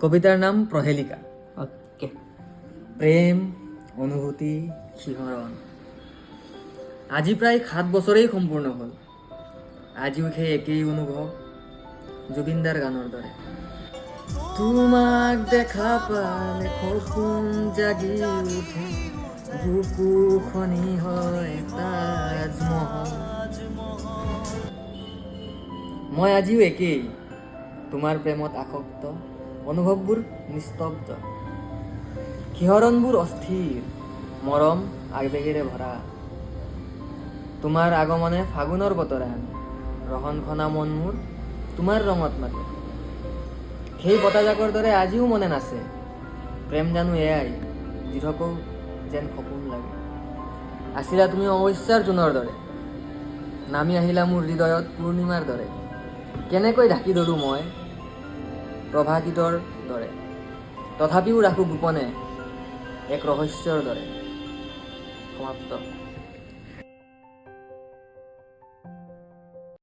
কবিতাৰ নাম প্ৰহেলিকা। ওকে। প্ৰেম, অনুভূতি, শিহৰণ। আজি প্ৰায় 7 বছৰেই সম্পূৰ্ণ হ'ল। আজিও সেই একেই অনুভৱ, জুবিনদাৰ গানৰ দৰে। তোমাক দেখা পালে সপোন জাগি উঠে, বুকু খনি হয় তাজমহল। মই আজিও একেই, তোমাৰ প্ৰেমত আসক্ত, অনুভৱবোৰ নিস্তব্ধ, শিহৰণবোৰ অস্থিৰ, মৰম আৱেগেৰে ভৰা। তোমাৰ আগমনে ফাগুনৰ বতৰে আনে, ৰহন খনা মন মোৰ তোমাৰ ৰঙত মাতে। সেই বতাহজাকৰ দৰে আজিও মনে নাচে, প্ৰেম জানো এয়াই, দৃঢ়কো যেন সপোন লাগে। আছিলা তুমি অৱস্যাৰ জোনৰ দৰে, নামি আহিলা মোৰ হৃদয়ত পূৰ্ণিমাৰ দৰে। কেনেকৈ ঢাকি ধৰোঁ মই প্ৰভাগীতৰ দৰে, তথাপিও ৰাখোঁ গোপনে এক ৰহস্যৰ দৰে। সমাপ্ত।